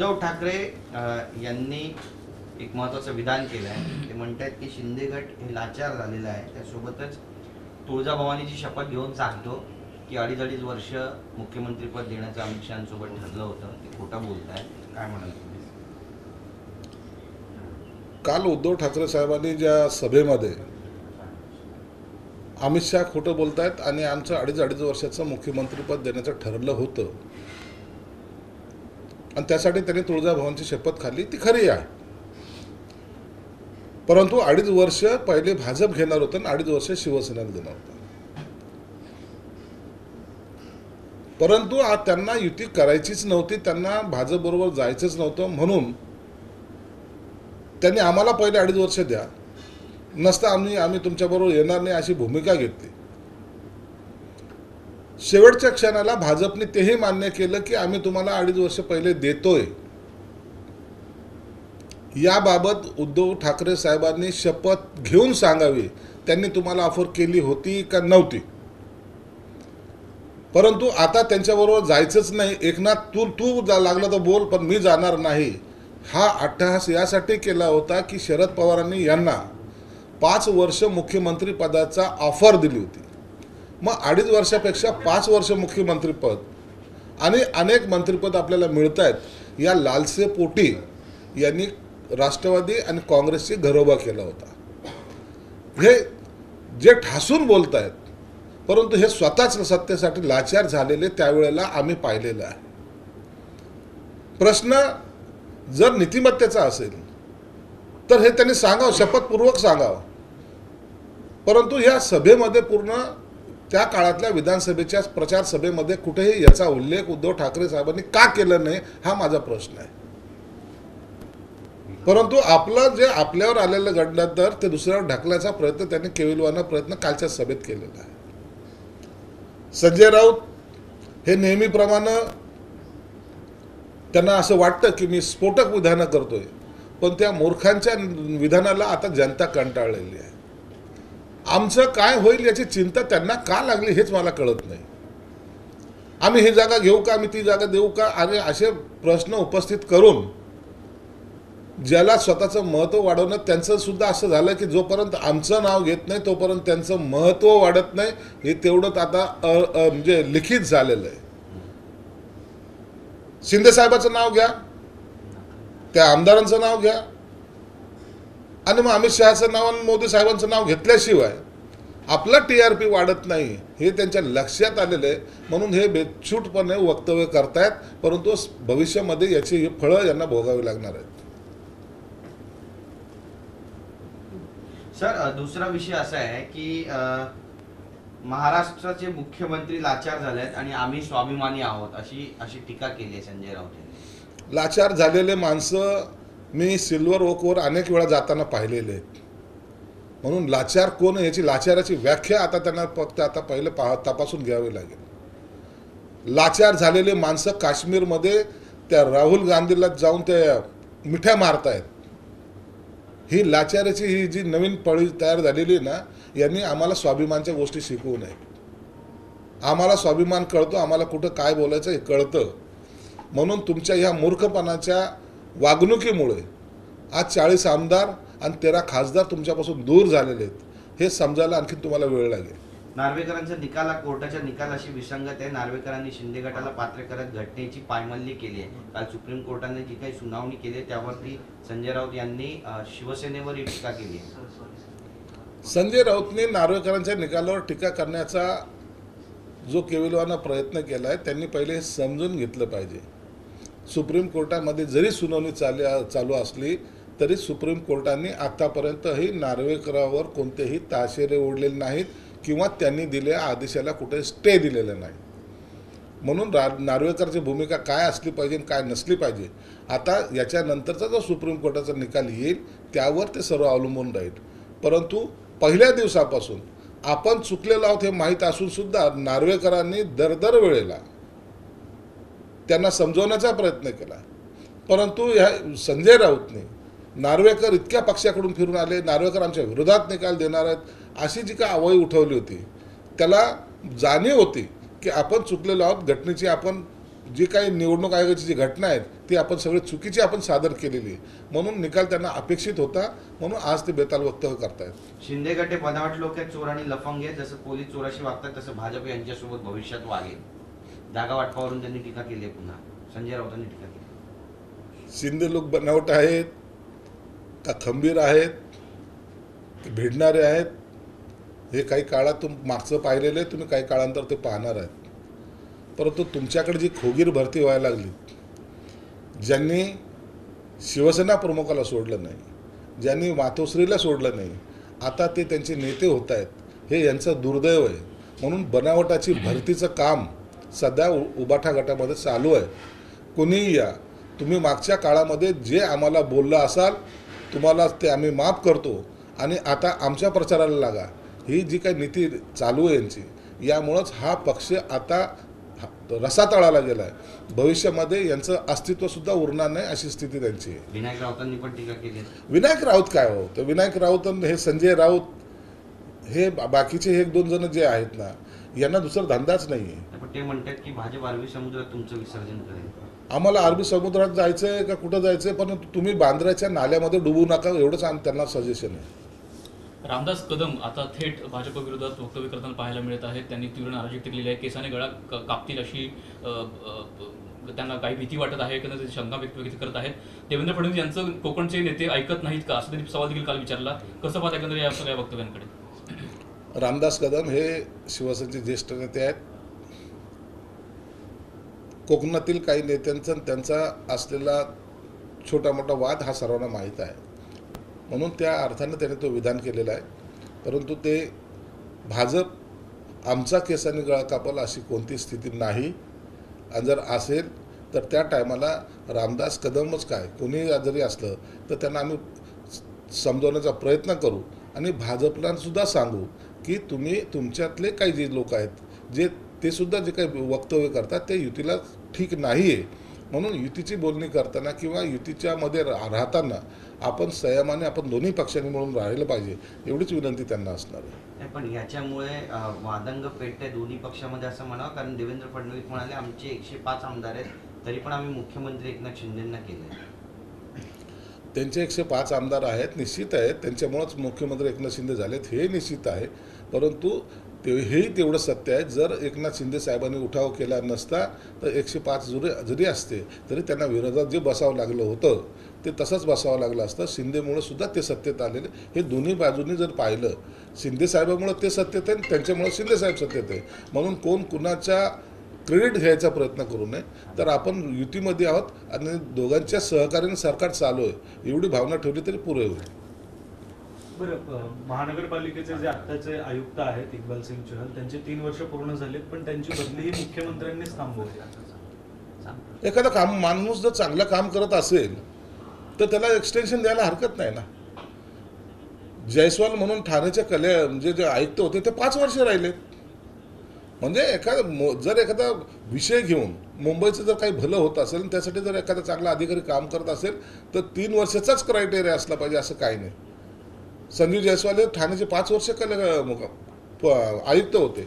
उद्धव ठाकरे यांनी एक महत्त्वाचं विधान केलं आहे. ते म्हणतात की शिंदे गट हे लाचार झालेला आहे. त्यासोबतच तुळजाभवानीची शपथ घेऊन सांगतो की अडीच वर्ष मुख्यमंत्रीपद देण्याचं अमित शहांसोबत ठरलं होतं. ते खोटं बोलताय, काय म्हणाल तुम्ही? काल उद्धव ठाकरे साहेबांनी ज्या सभेमध्ये अमित शहा खोटं बोलतायत आणि आमचं अडीच वर्षाचं मुख्यमंत्रीपद देण्याचं ठरलं होतं आणि त्यासाठी त्यांनी तुळजाभवानीची शपथ खाल्ली, ती खरी आहे. परंतु 2.5 वर्ष पहिले भाजप घेणार होतं आणि 2.5 वर्ष शिवसेनेला देणार होतं. परंतु आज त्यांना युती करायचीच नव्हती, त्यांना भाजप बरोबर जायचंच नव्हतं, म्हणून त्यांनी आम्हाला पहिले 2.5 वर्ष द्या, नसता आम्ही तुमच्याबरोबर येणार नाही अशी भूमिका घेतली. शेवटच्या क्षणाला भाजपने तेही मान्य केलं की आम्ही तुम्हाला 2.5 वर्ष पहिले देतोय. याबाबत उद्धव ठाकरे साहेबांनी शपथ घेऊन सांगावी, त्यांनी तुम्हाला ऑफर केली होती का नव्हती. परंतु आता त्यांच्याबरोबर जायचंच नाही. एकनाथ तू लागलं तर बोल, पण मी जाणार नाही. हा अट्टहास यासाठी केला होता की शरद पवारांनी यांना 5 वर्ष मुख्यमंत्री पदाचा ऑफर दिली होती. मग 2.5 वर्षापेक्षा 5 वर्ष मुख्यमंत्रीपद आणि अनेक मंत्रिपद आपल्याला मिळत आहेत, या लालसेपोटी यांनी राष्ट्रवादी आणि काँग्रेसची घरोबा केला होता. हे जे ठासून बोलत आहेत, परंतु हे स्वतःच सत्तेसाठी लाचार झालेले त्यावेळेला आम्ही पाहिलेलं आहे. प्रश्न जर नीतिमत्तेचा असेल तर हे त्यांनी सांगावं, शपथपूर्वक सांगावं. परंतु या सभेमध्ये पूर्ण त्या काळातल्या विधानसभेच्या प्रचार सभेमध्ये कुठेही याचा उल्लेख उद्धव ठाकरे साहेबांनी का केला नाही, हा माझा प्रश्न आहे. परंतु आपलं जे आपल्यावर आलेलं गंडांतर ते दुसऱ्यावर ढकलायचा प्रयत्न त्यांनी केविलवाना प्रयत्न कालच्या सभेत केलेला आहे. संजय राऊत हे नेहमीप्रमाणे त्यांना असं वाटतं की मी स्फोटक विधानं करतोय, पण त्या मूर्खांच्या विधानाला आता जनता कंटाळलेली आहे. आमचं काय होईल याची चिंता त्यांना का लागली हेच मला कळत नाही. आम्ही ही जागा घेऊ का, आम्ही ती जागा देऊ का, आणि असे प्रश्न उपस्थित करून ज्याला स्वतःचं महत्त्व वाढवणं, त्यांचं सुद्धा असं झालं की जोपर्यंत आमचं नाव घेत नाही तोपर्यंत त्यांचं महत्त्व वाढत नाही. हे तेवढंच आता म्हणजे लिखित झालेलं आहे. शिंदे साहेबाचं नाव घ्या, त्या आमदारांचं नाव घ्या, आणि मग अमित शहाचं नाव आणि मोदी साहेबांचं नाव घेतल्याशिवाय आपला TRP वाढत नाही हे त्यांच्या लक्षात आलेलं आहे. म्हणून हे बेछूटपणे वक्तव्य करतायत, परंतु भविष्यामध्ये याची फळं यांना भोगावी लागणार आहेत. सर, दुसरा विषय असा आहे की महाराष्ट्राचे मुख्यमंत्री लाचार झाले आहेत आणि आम्ही स्वाभिमानी आहोत अशी टीका केली आहे संजय राऊत यांनी. लाचार झालेले माणसं मी सिल्वर ओकवर अनेक वेळा जाताना पाहिलेले आहेत. म्हणून लाचार कोण याची लाचाराची व्याख्या आता त्यांना फक्त आता पहिले तपासून घ्यावी लागेल. लाचार झालेले माणसं काश्मीरमध्ये त्या राहुल गांधीला जाऊन त्या मिठ्या मारतायत. ही लाचाराची ही जी नवीन पळी तयार झालेली ना, यांनी आम्हाला स्वाभिमानच्या गोष्टी शिकवू नये. आम्हाला स्वाभिमान कळतो, आम्हाला कुठं काय बोलायचं हे कळतं. म्हणून तुमच्या ह्या मूर्खपणाच्या वागणुकीमुळे आज 40 आमदार आणि 13 खासदार तुमच्यापासून दूर झालेले आहेत. हे समजायला आणखी तुम्हाला वेळ लागेल. नार्वेकरांच्या कोर्टाच्या निकालाशी विसंगत आहे. नार्वेकरांनी शिंदे गटाला पात्र करत घटनेची पायमल्ली केली आहे. काल सुप्रीम कोर्टाने जी काही सुनावणी केली आहे त्यावरती संजय राऊत यांनी शिवसेनेवर टीका केली आहे. संजय राऊतने नार्वेकरांच्या निकालावर टीका करण्याचा जो केविलवाना प्रयत्न केला आहे, त्यांनी पहिले हे समजून घेतलं पाहिजे. सुप्रीम कोर्टामध्ये जरी सुनावणी चालू असली तरी सुप्रीम कोर्टाने आतापर्यंतही नार्वेकरांवर कोणतेही ताशेरे ओढलेले नाहीत किंवा त्यांनी दिलेल्या आदेशाला कुठे स्टे दिलेला नाही. म्हणून नार्वेकरची भूमिका काय असली पाहिजे आणि काय नसली पाहिजे, आता याच्यानंतरचा जो सुप्रीम कोर्टाचा निकाल येईल त्यावर ते सर्व अवलंबून राहील. परंतु पहिल्या दिवसापासून आपण चुकलेलो आहोत हे माहीत असून सुद्धा नार्वेकरांनी दर वेळेला त्यांना समजवण्याचा प्रयत्न केला. परंतु ह्या संजय राऊतने नार्वेकर इतक्या पक्षाकडून फिरून आले, नार्वेकर आमच्या विरोधात निकाल देणार आहेत अशी जी काय आवई उठवली होती, त्याला जाणीव होती की आपण चुकलेलो आहोत, घटनेची आपण जी काही निवडणूक आयोगाची जी घटना आहेत ती आपण सगळी चुकीची आपण सादर केलेली आहे. म्हणून निकाल त्यांना अपेक्षित होता, म्हणून आज ते बेताल वक्तव्य करतायत. शिंदे गट हे बनावट लोक आहेत, चोर आणि लफंगे. जसं पोलीस चोराशी वागतात तसं भाजप यांच्यासोबत भविष्यात वागेल. जागा वाटपावरून त्यांनी टीका केली आहे. पुन्हा संजय राऊतांनी टीका केली. शिंदे लोक बनावट आहेत का खंबीर आहेत, ते भिडणारे आहेत, हे काही काळात मागचं पाहिलेलं आहे, तुम्ही काही काळानंतर ते पाहणार आहेत. परंतु तुमच्याकडे जी खोगीर भरती व्हायला लागली, ज्यांनी शिवसेना प्रमुखाला सोडलं नाही, ज्यांनी मातोश्रीला सोडलं नाही, आता ते त्यांचे नेते होत आहेत, हे यांचं दुर्दैव आहे. म्हणून बनावटाची भरतीचं काम सध्या उबाठा गटामध्ये चालू आहे. कुणीही या, तुम्ही मागच्या काळामध्ये जे आम्हाला बोललं असाल तुम्हाला ते आम्ही माफ करतो आणि आता आमच्या प्रचाराला लागा, ही जी काही नीती चालू आहे यांची, यामुळंच हा पक्ष आता रसातळाला गेला आहे. भविष्यामध्ये यांचं अस्तित्वसुद्धा उरणार नाही अशी स्थिती त्यांची आहे. विनायक राऊतांनी पण टीका केली. विनायक राऊत काय हो, तर विनायक राऊत हे संजय राऊत हे बाकीचे एक दोन जण जे आहेत ना, यांना दुसरा धंदाच नाही आहे. पण ते म्हणतात की भाजप अरबी समुद्रात तुमचं विसर्जन करेल. आम्हाला अरबी समुद्रात जायचं आहे का कुठं जायचं आहे, पण तुम्ही बांद्र्याच्या नाल्यामध्ये डुबू नका, एवढंच त्यांना सजेशन आहे. रामदास कदम आता थेट भाजप विरोधात वक्तव्य करताना पाहायला मिळत आहेत. त्यांनी तीव्र नाराजी व्यक्त केलेली आहे. केसाने गळा कापतील अशी त्यांना काही भीती वाटत आहे किंवा त्याची शंका व्यक्त करत आहेत. देवेंद्र फडणवीस यांचं कोकणचे नेते ऐकत नाहीत का, असं त्यांनी सवाल देखील काल विचारला. कसं पाहता एकंदर या सगळ्या वक्तव्यांकडे? रामदास कदम हे शिवसेनेचे ज्येष्ठ नेते आहेत. कोकणातील काही नेत्यांचा त्यांचा असलेला छोटा मोठा वाद हा सर्वांना माहीत आहे, म्हणून त्या अर्थानं त्याने तो विधान केलेला आहे. परंतु ते भाजप आमचा केसाने गळा कापल अशी कोणती स्थिती नाही, आणि जर असेल तर त्या टायमाला रामदास कदमच काय कोणी जरी असलं तर त्यांना आम्ही समजवण्याचा प्रयत्न करू आणि भाजपला सुद्धा सांगू की तुम्ही तुमच्यातले काही जे लोक आहेत जे ते सुद्धा जे काही वक्तव्य करतात ते युतीला ठीक नाही आहे. म्हणून युतीची बोलणी करताना किंवा युतीच्या मध्ये राहताना आपण संयमाने आपण दोन्ही पक्षांनी मिळून राहिलं पाहिजे, एवढीच विनंती त्यांना असणार आहे. पण याच्यामुळे वादंग पेटते दोन्ही पक्षामध्ये असं म्हणावं, कारण देवेंद्र फडणवीस म्हणाले आमचे 105 आमदार आहेत तरी पण आम्ही मुख्यमंत्री एकनाथ शिंदेंना केले. त्यांचे 105 आमदार आहेत, निश्चित आहेत, त्यांच्यामुळेच मुख्यमंत्री एकनाथ शिंदे झालेत हे निश्चित आहे. परंतु हेही तेवढं सत्य आहे, जर एकनाथ शिंदे साहेबांनी उठाव केला नसता तर 105 जरी असते तरी त्यांना विरोधात जे बसावं लागलं होतं ते तसंच बसावं लागलं असतं. शिंदेमुळे सुद्धा ते सत्तेत आलेले, हे दोन्ही बाजूंनी जर पाहिलं, शिंदे साहेबांमुळे ते सत्तेत आहे, त्यांच्यामुळे शिंदे साहेब सत्तेत आहे. म्हणून कोण कुणाच्या क्रेडिट घ्यायचा प्रयत्न करू नये. तर आपण युतीमध्ये आहोत आणि दोघांच्या सहकार्याने सरकार चालू आहे, एवढी भावना ठेवली तरी पुरे होईल. बरं, महानगरपालिकेचे जे आत्ताचे आयुक्त आहेत इक्बाल सिंग चहल, त्यांचे 3 वर्ष पूर्ण झालेत, पण त्यांची बदली ही मुख्यमंत्र्यांनीच थांबवली. एखादा माणूस जर चांगलं काम करत असेल तर त्याला एक्सटेन्शन द्यायला हरकत नाही ना. जयस्वाल म्हणून ठाण्याच्या म्हणजे जे आयुक्त होते ते 5 वर्ष राहिलेत. म्हणजे जर एखादा विषय घेऊन मुंबईचं जर काही भलं होत असेल त्यासाठी जर एखादा चांगला अधिकारी काम करत असेल तर 3 वर्षाचाच क्रायटेरिया असला पाहिजे असं काही नाही. संजीव जयस्वाल हे ठाण्याचे 5 वर्ष आयुक्त होते.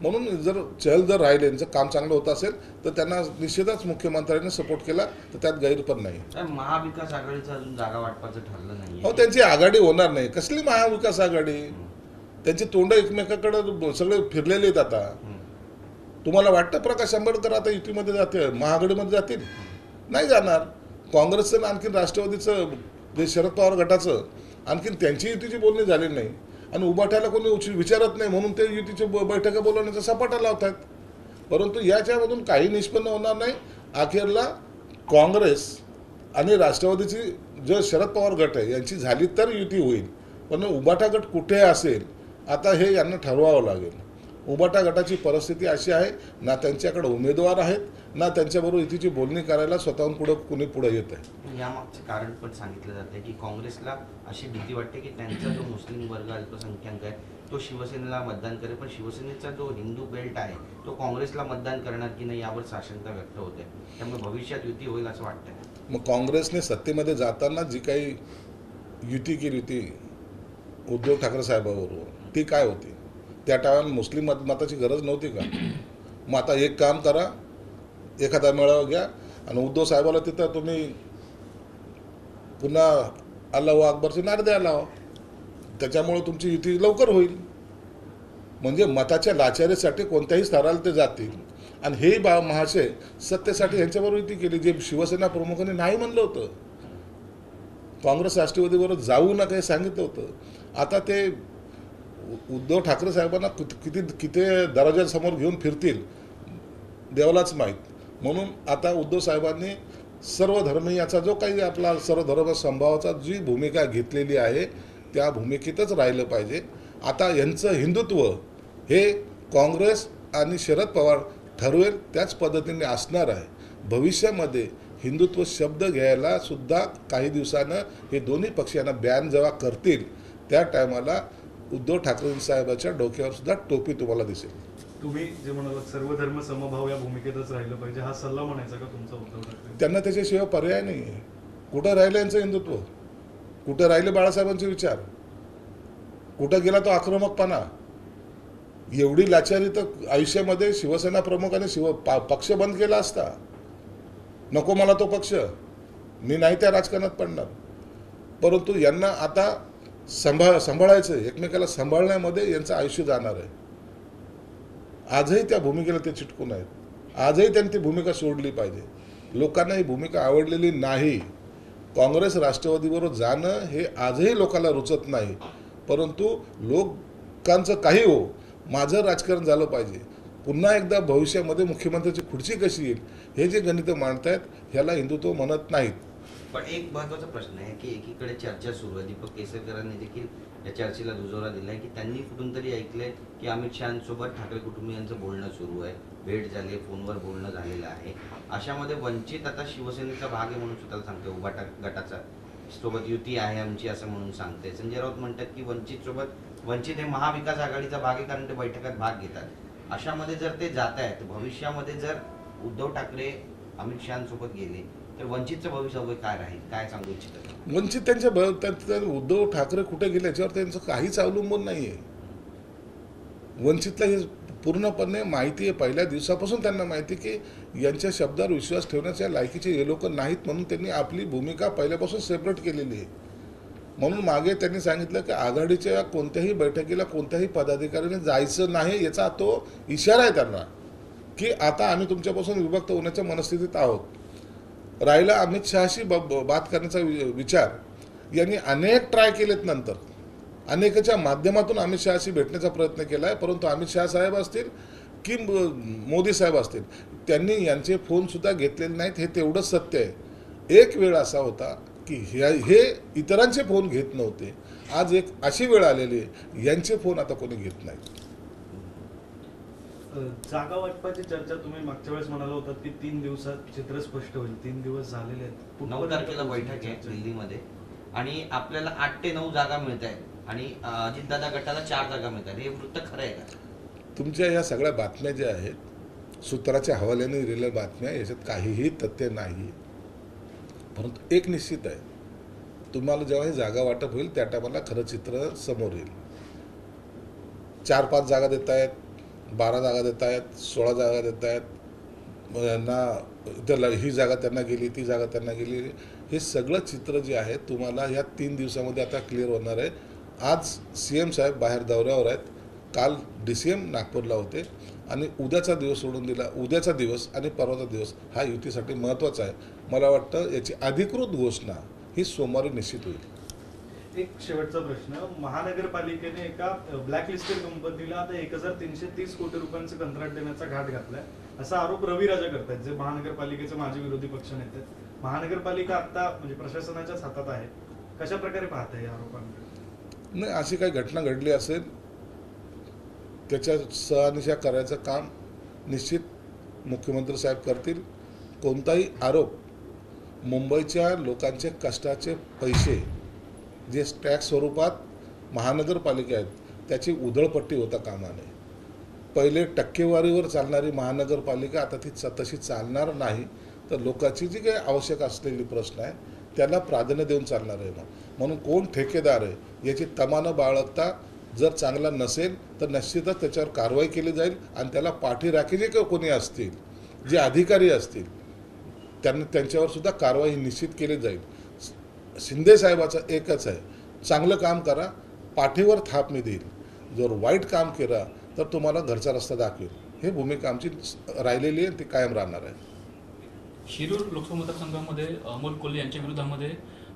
म्हणून जर चहल जर राहिले, यांचं काम चांगलं होत असेल तर त्यांना निश्चितच मुख्यमंत्र्यांनी सपोर्ट केला तर त्यात गैर पण नाही. महाविकास आघाडीचं अजून जागा वाटपाचं ठरलं नाही. हो, त्यांची आघाडी होणार नाही. कसली महाविकास आघाडी? त्यांची तोंड एकमेकाकडे सगळे फिरलेले आहेत. आता तुम्हाला वाटतं प्रकाश आंबेडकर आता युतीमध्ये जाते, महाआघाडीमध्ये जातील? नाही जाणार. काँग्रेसचं आणखीन राष्ट्रवादीचं जे शरद पवार गटाचं आणखीन त्यांची युतीची बोलणी झाली नाही आणि उभाट्याला कोणी विचारत नाही, म्हणून ते युतीची बैठका बोलवण्याचा सपाटा लावतात. परंतु याच्यामधून काही निष्पन्न होणार नाही. अखेरला काँग्रेस आणि राष्ट्रवादीची जो शरद पवार गट आहे यांची झाली तर युती होईल, पण उभाटा गट कुठे असेल आता हे यांना ठरवावं लागेल. उभाटा गटाची परिस्थिती अशी आहे, ना त्यांच्याकडे उमेदवार आहेत ना त्यांच्याबरोबर युतीची बोलणी करायला स्वतःहून कुणी पुढे येत आहे. यामागचं कारण पण सांगितलं जाते की काँग्रेसला अशी भीती वाटते की त्यांचा जो मुस्लिम वर्ग अल्पसंख्याक आहे तो शिवसेनेला मतदान करेल, पण शिवसेनेचा जो हिंदू बेल्ट आहे तो काँग्रेसला मतदान करणार की नाही यावर साशंकता व्यक्त होते. त्यामुळे भविष्यात युती होईल असं वाटतंय. मग काँग्रेसने सत्तेमध्ये जाताना जी काही युती केली होती उद्धव ठाकरे साहेबाबरोबर ती काय होती? त्या टायमाला मुस्लिम मताची गरज नव्हती का? मग आता एक काम करा, एखादा मेळावा घ्या आणि उद्धव साहेबाला तिथं तुम्ही पुन्हा अल्लाहू अकबरचे नारे द्यायला लावा. त्याच्यामुळे तुमची युती लवकर होईल. म्हणजे मताच्या लाचारीसाठी कोणत्याही स्तराला ते जातील. आणि हेही महाशय सत्तेसाठी यांच्याबरोबर युती केली. जे शिवसेना प्रमुखांनी नाही म्हणलं होतं, काँग्रेस राष्ट्रवादीबरोबर जाऊ नका हे सांगितलं होतं. आता ते उद्धव ठाकरे साहेबांना किती किती दरवाजासमोर घेऊन फिरतील देवालाच माहीत. म्हणून आता उद्धव साहेबांनी सर्व धर्मीयाचा जो काही आपला सर्व धर्म संभावाचा जी भूमिका घेतलेली आहे त्या भूमिकेतच राहिलं पाहिजे. आता यांचं हिंदुत्व हे काँग्रेस आणि शरद पवार ठरवेल त्याच पद्धतीने असणार आहे. भविष्यामध्ये हिंदुत्व शब्द घ्यायला सुद्धा काही दिवसानं हे दोन्ही पक्ष यांना बॅन जेव्हा करतील त्या टायमाला उद्धव ठाकरे साहेबाच्या डोक्यावर सुद्धा टोपी तुम्हाला दिसेल. तुम्ही जे म्हणालात सर्व धर्म समभाव या भूमिकेतच राहिलं पाहिजे, हा सल्ला म्हणायचा का तुमचा उद्धव ठाकरे? त्यांना त्याच्याशिवाय पर्याय नाही आहे. कुठं राहिलं यांचं हिंदुत्व? कुठं राहिले बाळासाहेबांचे विचार? कुठं गेला तो आक्रमकपणा? एवढी लाचारी तर आयुष्यामध्ये शिवसेना प्रमुखाने पक्ष बंद केला असता. नको मला तो पक्ष, मी नाही त्या राजकारणात पडणार. परंतु यांना आता सांभाळायचं, एकमेकाला सांभाळण्यामध्ये यांचं आयुष्य जाणार आहे. आजही त्या भूमिकेला ते चिटकून आहेत. आजही त्यांनी ती भूमिका सोडली पाहिजे. लोकांना ही भूमिका आवडलेली नाही. काँग्रेस राष्ट्रवादीबरोबर जाणं हे आजही लोकांना रुचत नाही. परंतु लोकांचं काही हो, माझं राजकारण झालं पाहिजे. पुन्हा एकदा भविष्यामध्ये मुख्यमंत्र्याची खुर्ची कशी येईल हे जे गणित मांडतायत ह्याला हिंदुत्व म्हणत नाहीत. पण एक महत्त्वाचा प्रश्न आहे की एकीकडे चर्चा सुरू आहे. दीपक केसरकरांनी देखील या चर्चेला दुजोरा दिलाय की त्यांनी कुठून तरी ऐकलंय की अमित शहांसोबत ठाकरे कुटुंबियांचं बोलणं सुरू आहे, भेट झाली, फोनवर बोलणं झालेलं आहे. अशामध्ये वंचित आता शिवसेनेचा भाग आहे म्हणून स्वतःला सांगते, उभाटा गटाचा सोबत युती आहे आमची असं म्हणून सांगते. संजय राऊत म्हणतात की वंचित हे महाविकास आघाडीचा भाग आहे कारण ते बैठकात भाग घेतात. अशामध्ये जर ते जात आहेत, भविष्यामध्ये जर उद्धव ठाकरे अमित शहांसोबत गेले तर वंचितचं भविष्य काय राहील, काय सांगू इच्छितात? वंचित त्यांच्या उद्धव ठाकरे कुठे गेले याच्यावर त्यांचं काहीच अवलंबून नाही आहे. वंचितला हे पूर्णपणे माहिती आहे. पहिल्या दिवसापासून त्यांना माहिती आहे की यांच्या शब्दावर विश्वास ठेवण्याच्या लायकीचे हे लोक नाहीत. म्हणून त्यांनी आपली भूमिका पहिल्यापासून सेपरेट केलेली आहे. म्हणून मागे त्यांनी सांगितलं की आघाडीच्या कोणत्याही बैठकीला कोणत्याही पदाधिकाऱ्याने जायचं नाही. याचा तो इशारा आहे त्यांना की आता आम्ही तुमच्यापासून विभक्त होण्याच्या मनस्थितीत आहोत. राहिला अमित शहाशी बात करण्याचा विचार, यांनी अनेक ट्राय केलेत. नंतर अनेकाच्या माध्यमातून अमित शहाशी भेटण्याचा प्रयत्न केला आहे. परंतु अमित शहा साहेब असतील की मोदी साहेब असतील, त्यांनी यांचे फोनसुद्धा घेतलेले नाहीत. हे तेवढंच सत्य आहे. एक वेळ असा होता की हे इतरांचे फोन घेत नव्हते. आज एक अशी वेळ आलेली आहे यांचे फोन आता कोणी घेत नाही. जागा वाटपाची चर्चा तुम्ही मागच्या वेळेस म्हणाला होतात की 3 दिवसात चित्र स्पष्ट होईल. 3 दिवस झालेले आहेत. 9 तारखेला बैठक आहे दिल्लीमध्ये आणि आपल्याला 8 ते 9 जागा मिळत आहेत आणि अजितदादा गटाला 4 जागा मिळतात. हे वृत्त खरं आहे का? तुमच्या या सगळ्या बातम्या ज्या आहेत सूत्राच्या हवाल्याने दिलेल्या बातम्या, याच्यात काहीही तथ्य नाही. परंतु एक निश्चित आहे, तुम्हाला जेव्हा ही जागा वाटप होईल त्या टायमाला खरं चित्र समोर येईल. 4-5 जागा देत आहेत, 12 जागा देत आहेत, 16 जागा देत आहेत. यांना ही जागा त्यांना गेली, ती जागा त्यांना गेली. हे सगळं चित्र जे आहे तुम्हाला ह्या 3 दिवसामध्ये आता क्लिअर होणार आहे. आज CM साहेब बाहेर दौऱ्यावर आहेत. काल DCM नागपूरला होते आणि उद्याचा दिवस सोडून दिला. उद्याचा दिवस आणि परवाचा दिवस हा युतीसाठी महत्त्वाचा आहे. मला वाटतं याची अधिकृत घोषणा ही सोमवारी निश्चित होईल. एक शेवटचा प्रश्न, महानगरपालिकेने एका ब्लॅकलिस्टेड कंपनीला आता 1330 कोटी रुपयांचं कंत्राट देण्याचा घाट घातलाय असा आरोप रवी राजा करतायत, जे महानगरपालिकेचे माजी विरोधी पक्ष नेते आहेत. महानगरपालिका आता म्हणजे प्रशासनाच्याच हातात आहे. कशा प्रकारे पाहताय या आरोपांकडे? नाही, अशी काही घटना घडली असेल त्याच्या शहानिशा करायचं काम निश्चित मुख्यमंत्री साहेब करतील. कोणताही आरोप मुंबईच्या लोकांचे कष्टाचे पैसे जे टॅक्स स्वरूपात महानगरपालिका आहेत त्याची उधळपट्टी होता कामा नये. पहिले टक्केवारीवर चालणारी महानगरपालिका आता ती तशी चालणार नाही. तर लोकांची जी काही आवश्यक असलेली प्रश्न आहे त्याला प्राधान्य देऊन चालणार आहे. म्हणून कोण ठेकेदार आहे याची तमानं बाळगता जर चांगला नसेल तर निश्चितच त्याच्यावर कारवाई केली जाईल आणि त्याला पाठीराखी जे कोणी असतील जे अधिकारी असतील त्यांच्यावर सुद्धा कारवाई निश्चित केली जाईल. शिंदे साहेबाचं एकच आहे, चांगलं काम करा, पाठीवर थाप मी देईल, जर वाईट काम केलं तर तुम्हाला घरचा रस्ता दाखवेल. ही भूमिका आमची राहिलेली आहे, ती कायम राहणार आहे. शिरूर लोकसभा मतदारसंघामध्ये अमोल कोल्हे यांच्या विरोधामध्ये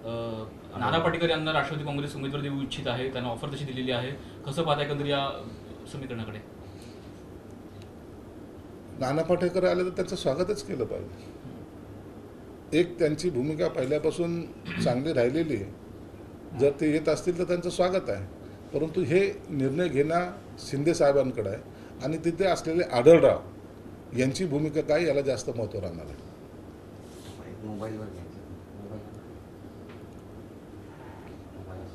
नाना पाटेकर यांना राष्ट्रवादी काँग्रेस उमेदवार देऊ इच्छित आहे, त्यांना ऑफर तशी दिलेली आहे. कसं पाहता एकंदर या समीकरणाकडे? नाना पाटेकर आले तर त्यांचं स्वागतच केलं पाहिजे. एक त्यांची भूमिका पहिल्यापासून चांगली राहिलेली आहे. जर ते येत असतील तर त्यांचं स्वागत आहे, परंतु हे निर्णय घेणं शिंदे साहेबांकडे आहे आणि तिथे असलेले आढळराव यांची भूमिका काय याला जास्त महत्त्व राहणार आहे. मोबाईलवर